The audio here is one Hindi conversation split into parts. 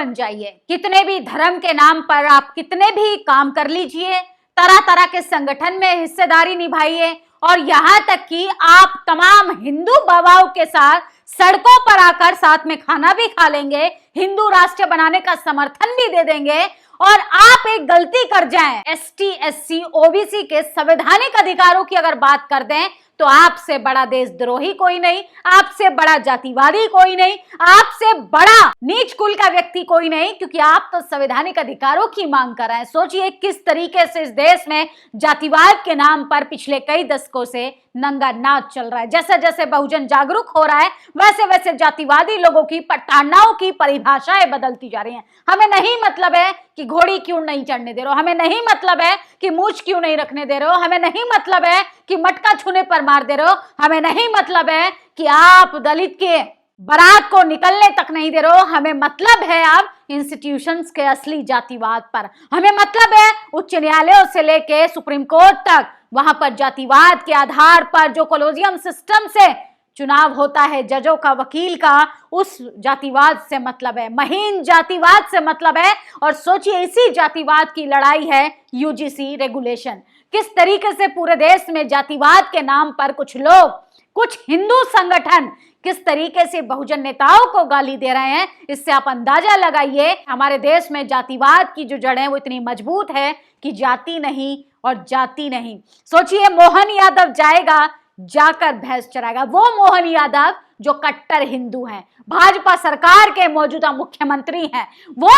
बन जाइए, कितने भी धर्म के नाम पर आप कितने भी काम कर लीजिए, तरह तरह के संगठन में हिस्सेदारी निभाइए, और यहां तक कि आप तमाम हिंदू बाबाओं के साथ सड़कों पर आकर साथ में खाना भी खा लेंगे, हिंदू राष्ट्र बनाने का समर्थन भी दे देंगे, और आप एक गलती कर जाएं, एसटी, एससी, ओबीसी के संवैधानिक अधिकारों की अगर बात कर दें, तो आपसे बड़ा देशद्रोही कोई नहीं, आपसे बड़ा जातिवादी कोई नहीं, आपसे बड़ा नीच कुल का व्यक्ति कोई नहीं, क्योंकि आप तो संवैधानिक अधिकारों की मांग कर रहे हैं। सोचिए किस तरीके से इस देश में जातिवाद के नाम पर पिछले कई दशकों से नंगा नाच चल रहा है। जैसे जैसे बहुजन जागरूक हो रहा है, वैसे वैसे जातिवादी लोगों की प्रताड़नाओं की परिभाषाएं बदलती जा रही हैं। हमें नहीं मतलब है कि घोड़ी क्यों नहीं चढ़ने दे रहे हो, हमें नहीं मतलब है कि मूछ क्यों नहीं रखने दे रहे हो, हमें नहीं मतलब है कि मटका छूने पर मार दे रहे हो, हमें नहीं मतलब है कि आप दलित के बारात को निकलने तक नहीं दे रहे हो, हमें मतलब है आप इंस्टीट्यूशंस के असली जातिवाद पर, हमें मतलब है उच्च न्यायालयों से लेके सुप्रीम कोर्ट तक, वहां पर जातिवाद के आधार पर जो कॉलोजियम सिस्टम से चुनाव होता है जजों का, वकील का, उस जातिवाद से मतलब है, महीन जातिवाद से मतलब है। और सोचिए इसी जातिवाद की लड़ाई है यूजीसी रेगुलेशन। किस तरीके से पूरे देश में जातिवाद के नाम पर कुछ लोग, कुछ हिंदू संगठन किस तरीके से बहुजन नेताओं को गाली दे रहे हैं, इससे आप अंदाजा लगाइए हमारे देश में जातिवाद की जो जड़ें वो इतनी मजबूत है कि जाति नहीं और जाति नहीं। सोचिए मोहन यादव जाएगा, जाकर भैंस चराएगा, वो मोहन यादव जो कट्टर हिंदू हैं, भाजपा सरकार के मौजूदा मुख्यमंत्री हैं, वो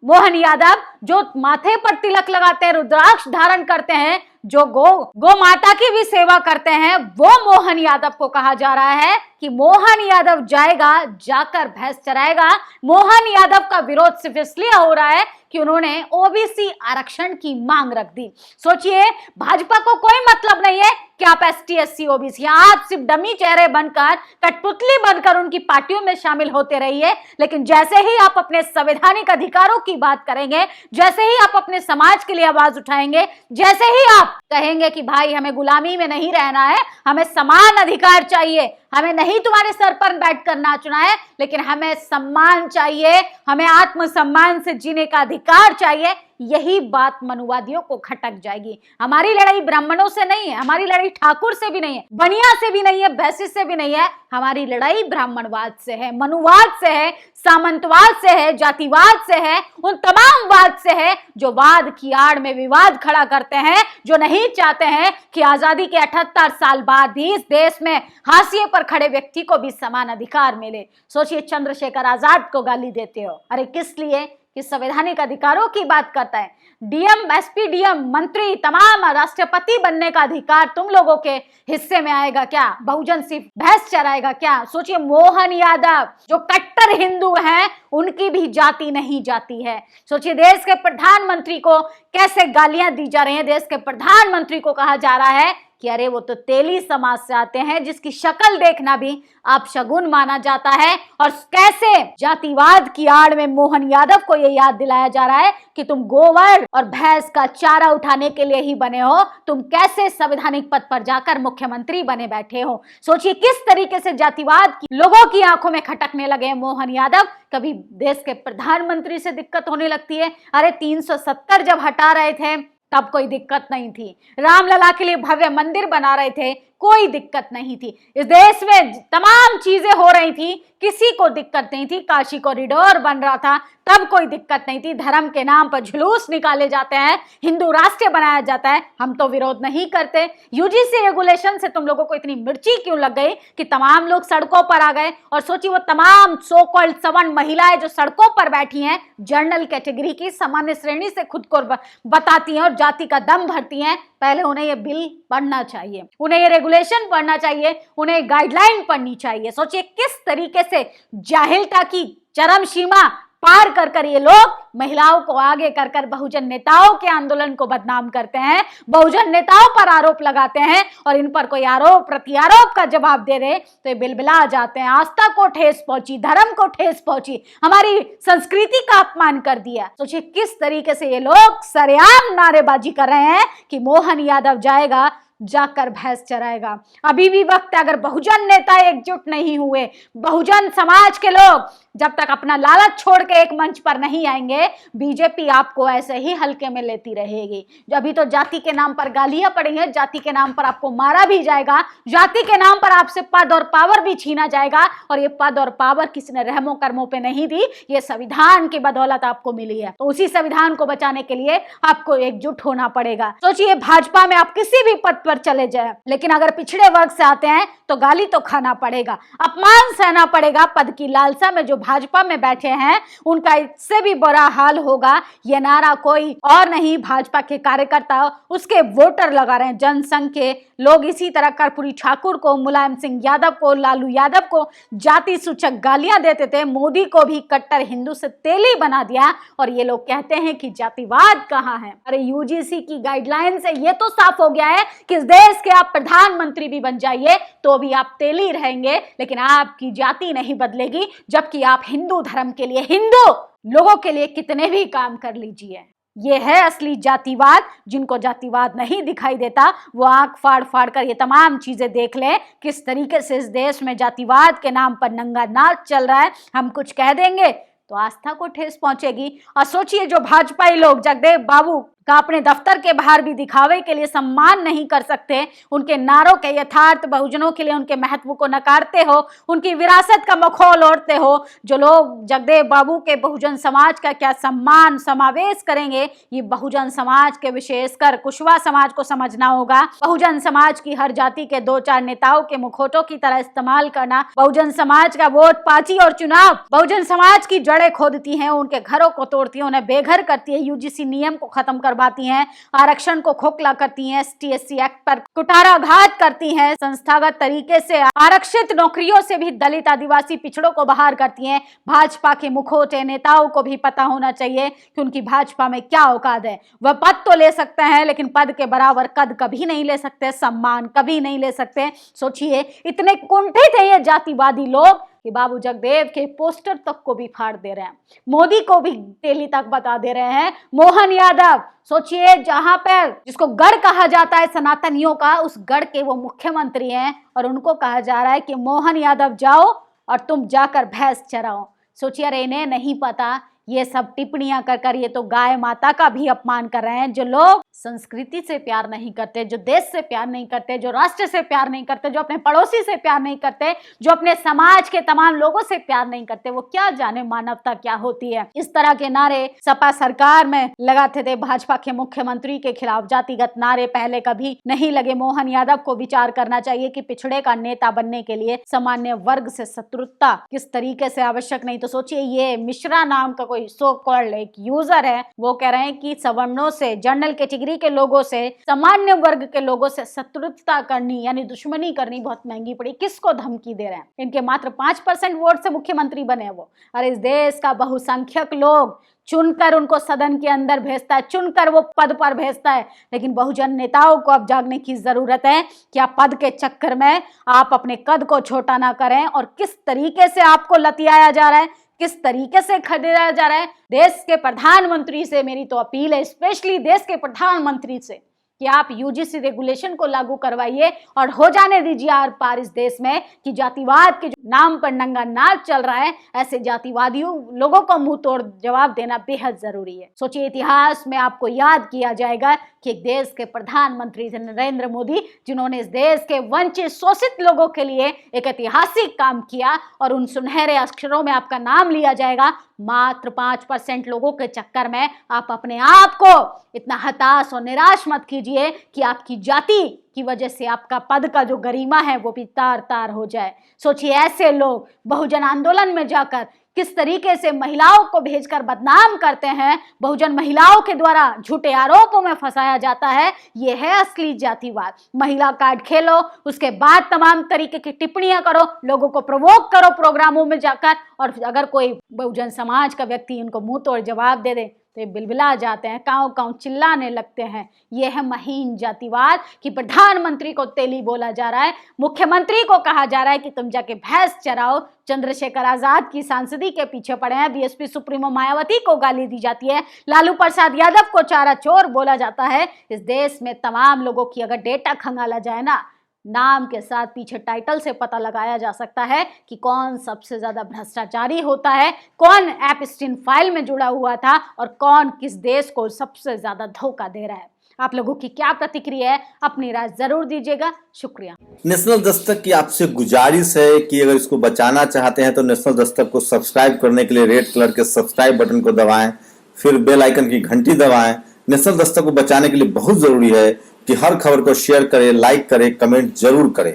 मोहन यादव जो माथे पर तिलक लगाते हैं, रुद्राक्ष धारण करते हैं, जो गो माता की भी सेवा करते हैं, वो मोहन यादव को कहा जा रहा है कि मोहन यादव जाएगा, जाकर भैंस चराएगा। मोहन यादव का विरोध सिर्फ इसलिए हो रहा है कि उन्होंने ओबीसी आरक्षण की मांग रख दी। सोचिए भाजपा को कोई मतलब नहीं है कि आप एसटी, एससी, ओबीसी, आप सिर्फ डमी चेहरे बनकर, कठपुतली बनकर उनकी पार्टियों में शामिल होते रहिए, लेकिन जैसे ही आप अपने संवैधानिक अधिकारों की बात करेंगे, जैसे ही आप अपने समाज के लिए आवाज उठाएंगे, जैसे ही आप कहेंगे कि भाई हमें गुलामी में नहीं रहना है, हमें समान अधिकार चाहिए, हमें नहीं तुम्हारे सर पर बैठकर नाचना है, लेकिन हमें सम्मान चाहिए, हमें आत्मसम्मान से जीने का अधिकार चाहिए, यही बात मनुवादियों को खटक जाएगी। हमारी लड़ाई ब्राह्मणों से नहीं है, हमारी लड़ाई ठाकुर से भी नहीं है, बनिया से भी नहीं है, भैंसी से भी नहीं है, हमारी लड़ाई ब्राह्मणवाद से है, मनुवाद से है, सामंतवाद से है, जातिवाद से है, उन तमाम वाद से है जो वाद की आड़ में विवाद खड़ा करते हैं, जो नहीं चाहते हैं कि आजादी के 78 साल बाद भी इस देश में हाशिए पर खड़े व्यक्ति को भी समान अधिकार मिले। सोचिए चंद्रशेखर आजाद को गाली देते हो, अरे किस लिए? कि संवैधानिक अधिकारों की बात करता है। डीएम, एसपी, डीएम, मंत्री, तमाम राष्ट्रपति बनने का अधिकार तुम लोगों के हिस्से में आएगा क्या? बहुजन सिर्फ भैंस चराएगा क्या? सोचिए मोहन यादव जो कट्टर हिंदू हैं, उनकी भी जाति नहीं जाती है। सोचिए देश के प्रधानमंत्री को कैसे गालियां दी जा रही हैं। देश के प्रधानमंत्री को कहा जा रहा है कि अरे वो तो तेली समाज से आते हैं, जिसकी शक्ल देखना भी आप शगुन माना जाता है। और कैसे जातिवाद की आड़ में मोहन यादव को ये याद दिलाया जा रहा है कि तुम गोबर और भैंस का चारा उठाने के लिए ही बने हो, तुम कैसे संवैधानिक पद पर जाकर मुख्यमंत्री बने बैठे हो। सोचिए किस तरीके से जातिवाद की लोगों की आंखों में खटकने लगे हैं मोहन यादव। कभी देश के प्रधानमंत्री से दिक्कत होने लगती है, अरे 370 जब हटा रहे थे तब कोई दिक्कत नहीं थी, रामलला के लिए भव्य मंदिर बना रहे थे, कोई दिक्कत नहीं थी, इस देश में तमाम चीजें हो रही थी, किसी को दिक्कत नहीं थी, काशी कॉरिडोर बन रहा था तब कोई दिक्कत नहीं थी, धर्म के नाम पर जुलूस निकाले जाते हैं, हिंदू राष्ट्र बनाया जाता है, हम तो विरोध नहीं करते। यूजीसी रेगुलेशन से तुम लोगों को इतनी मिर्ची क्यों लग गई कि तमाम लोग सड़कों पर आ गए? और सोचिए वो तमाम सो कॉल्ड सवर्ण महिलाएं जो सड़कों पर बैठी हैं, जर्नल कैटेगरी की, सामान्य श्रेणी से खुद को बताती हैं और जाति का दम भरती हैं, पहले उन्हें ये बिल पढ़ना चाहिए, उन्हें ये रेगुलेशन पढ़ना चाहिए, उन्हें गाइडलाइन पढ़नी चाहिए। सोचिए किस तरीके से जाहिलता की चरम सीमा पार कर कर ये लोग महिलाओं को आगे कर कर बहुजन नेताओं के आंदोलन को बदनाम करते हैं, बहुजन नेताओं पर आरोप लगाते हैं, और इन पर कोई आरोप प्रत्यारोप का जवाब दे रहे तो ये बिलबिला जाते हैं। आस्था को ठेस पहुंची, धर्म को ठेस पहुंची, हमारी संस्कृति का अपमान कर दिया। सोचिए किस तरीके से ये लोग सरेआम नारेबाजी कर रहे हैं कि मोहन यादव जाएगा जाकर भैंस चराएगा। अभी भी वक्त है, अगर बहुजन नेता एकजुट नहीं हुए, बहुजन समाज के लोग जब तक अपना लालच छोड़ के एक मंच पर नहीं आएंगे, बीजेपी आपको ऐसे ही हल्के में लेती रहेगी। अभी तो जाति के नाम पर गालियां पड़ी हैं, जाति के नाम पर आपको मारा भी जाएगा, जाति के नाम पर आपसे पद और पावर भी छीना जाएगा। और ये पद और पावर किसी ने रहमो कर्मों पे नहीं दी, ये संविधान की बदौलत आपको मिली है। तो उसी संविधान को बचाने के लिए आपको एकजुट होना पड़ेगा। सोचिए, भाजपा में आप किसी भी पद पर चले जाए, लेकिन अगर पिछड़े वर्ग से आते हैं तो गाली तो खाना पड़ेगा, अपमान सहना पड़ेगा। पद की लालसा में जो भाजपा में बैठे हैं उनका इससे भी बुरा हाल होगा। ये नारा कोई और नहीं, भाजपा के कार्यकर्ता, उसके वोटर लगा रहे हैं। जनसंघ के लोग इसी तरह कर्पूरी ठाकुर को, मुलायम सिंह यादव को, लालू यादव को जाति सूचक गालियां देते थे। मोदी को भी कट्टर हिंदू से तेली बना दिया और ये लोग कहते हैं कि जातिवाद कहाँ है। अरे यूजीसी की गाइडलाइन से ये तो साफ हो गया है कि इस देश के आप प्रधानमंत्री भी बन जाइए तो भी आप तेली रहेंगे, लेकिन आपकी जाति नहीं बदलेगी। जबकि आप हिंदू धर्म के लिए, हिंदू लोगों के लिए कितने भी काम कर लीजिए। ये है असली जातिवाद। जिनको जातिवाद नहीं दिखाई देता वो आंख फाड़ फाड़ कर ये तमाम चीजें देख ले, किस तरीके से इस देश में जातिवाद के नाम पर नंगा नाच चल रहा है। हम कुछ कह देंगे तो आस्था को ठेस पहुंचेगी। और सोचिए, जो भाजपाई लोग जगदेव बाबू का अपने दफ्तर के बाहर भी दिखावे के लिए सम्मान नहीं कर सकते, उनके नारों के यथार्थ बहुजनों के लिए उनके महत्व को नकारते हो, उनकी विरासत का मखौल ओढ़ते हो, जो लोग जगदेव बाबू के बहुजन समाज का क्या सम्मान समावेश करेंगे, ये बहुजन समाज के विशेषकर कुशवा समाज को समझना होगा। बहुजन समाज की हर जाति के 2-4 नेताओं के मुखौटों की तरह इस्तेमाल करना, बहुजन समाज का वोट पार्टी और चुनाव बहुजन समाज की जड़ें खोदती हैं, उनके घरों को तोड़ती है, उन्हें बेघर करती है, यूजीसी नियम को खत्म करवाती हैं, आरक्षण को खोखला करती हैं, ST/SC एक्ट पर कुठाराघात करती हैं, संस्थागत तरीके से आरक्षित नौकरियों से भी दलित आदिवासी पिछड़ों को बाहर करती हैं। भाजपा के मुखौटे नेताओं को भी पता होना चाहिए कि उनकी भाजपा में क्या औकात है। वह पद तो ले सकते हैं लेकिन पद के बराबर कद कभी नहीं ले सकते, सम्मान कभी नहीं ले सकते। सोचिए, इतने कुंठित हैं ये जातिवादी लोग कि बाबू जगदेव के पोस्टर तक को भी फाड़ दे रहे हैं, मोदी को भी तेली तक बता दे रहे हैं। मोहन यादव, सोचिए, जहां पर जिसको गढ़ कहा जाता है सनातनियों का, उस गढ़ के वो मुख्यमंत्री हैं और उनको कहा जा रहा है कि मोहन यादव जाओ और तुम जाकर भैंस चराओ। सोचिए, अरे इन्हें नहीं पता, ये सब टिप्पणियां कर ये तो गाय माता का भी अपमान कर रहे हैं। जो लोग संस्कृति से प्यार नहीं करते, जो देश से प्यार नहीं करते, जो राष्ट्र से प्यार नहीं करते, जो अपने पड़ोसी से प्यार नहीं करते, जो अपने समाज के तमाम लोगों से प्यार नहीं करते, वो क्या जाने मानवता क्या होती है। इस तरह के नारे सपा सरकार में लगाते थे भाजपा के मुख्यमंत्री के खिलाफ। जातिगत नारे पहले कभी नहीं लगे। मोहन यादव को विचार करना चाहिए कि पिछड़े का नेता बनने के लिए सामान्य वर्ग से शत्रुता किस तरीके से आवश्यक नहीं। तो सोचिए, ये मिश्रा नाम का सो कॉल्ड एक यूजर है, वो कह रहे हैं कि सवर्णों से, जनरल कैटेगरी के लोगों से, सामान्य वर्ग के लोगों से शत्रुता करनी यानी दुश्मनी करनी बहुत महंगी पड़ी। किसको धमकी दे रहे हैं? इनके मात्र 5% वोट से मुख्यमंत्री बने वो। अरे इस देश का बहुसंख्यक लोग चुनकर उनको सदन के अंदर भेजता है, चुनकर वो पद पर भेजता है। लेकिन बहुजन नेताओं को अब जागने की जरूरत है कि आप पद के चक्कर में आप अपने कद को छोटा ना करें। और किस तरीके से आपको लतियाया जा रहा है, किस तरीके से खदेड़ा जा रहा है। देश के प्रधानमंत्री से मेरी तो अपील है, स्पेशली देश के प्रधानमंत्री से, कि आप यूजीसी रेगुलेशन को लागू करवाइए और हो जाने दीजिए आर पार इस देश में कि जातिवाद के नाम पर नंगा नाच चल रहा है। ऐसे जातिवादियों लोगों को मुंह तोड़ जवाब देना बेहद जरूरी है। सोचिए, इतिहास में आपको याद किया जाएगा कि एक देश के प्रधानमंत्री नरेंद्र मोदी, जिन्होंने इस देश के वंचित शोषित लोगों के लिए एक ऐतिहासिक काम किया, और उन सुनहरे अक्षरों में आपका नाम लिया जाएगा। मात्र 5% लोगों के चक्कर में आप अपने आप को इतना हताश और निराश मत कीजिए कि आपकी जाति की वजह से आपका पद का जो गरिमा है वो भी तार तार हो जाए। सोचिए, ऐसे लोग बहुजन आंदोलन में जाकर किस तरीके से महिलाओं को भेजकर बदनाम करते हैं, बहुजन महिलाओं के द्वारा झूठे आरोपों में फंसाया जाता है। यह है असली जातिवाद। महिला कार्ड खेलो, उसके बाद तमाम तरीके की टिप्पणियां करो, लोगों को प्रोवोक करो प्रोग्रामों में जाकर, और अगर कोई बहुजन समाज का व्यक्ति उनको मुंह तोड़ जवाब दे दे तो ये बिलबिला जाते हैं, काँव काँव चिल्लाने लगते हैं। ये है महीन जातिवाद कि प्रधानमंत्री को तेली बोला जा रहा है, मुख्यमंत्री को कहा जा रहा है कि तुम जाके भैंस चराओ, चंद्रशेखर आजाद की सांसदी के पीछे पड़े हैं, बीएसपी सुप्रीमो मायावती को गाली दी जाती है, लालू प्रसाद यादव को चारा चोर बोला जाता है। इस देश में तमाम लोगों की अगर डेटा खंगाला जाए ना, नाम के साथ पीछे टाइटल से पता लगाया जा सकता है कि कौन सबसे ज्यादा भ्रष्टाचारी होता है, कौन एपस्टीन फाइल में जुड़ा हुआ था और कौन किस देश को सबसे ज्यादा धोखा दे रहा है। आप लोगों की क्या प्रतिक्रिया है, अपनी राय जरूर दीजिएगा। शुक्रिया। नेशनल दस्तक की आपसे गुजारिश है कि अगर इसको बचाना चाहते हैं तो नेशनल दस्तक को सब्सक्राइब करने के लिए रेड कलर के सब्सक्राइब बटन को दबाएं, फिर बेल आइकन की घंटी दबाएं। नेशनल दस्तक को बचाने के लिए बहुत जरूरी है कि हर खबर को शेयर करें, लाइक करें, कमेंट जरूर करें।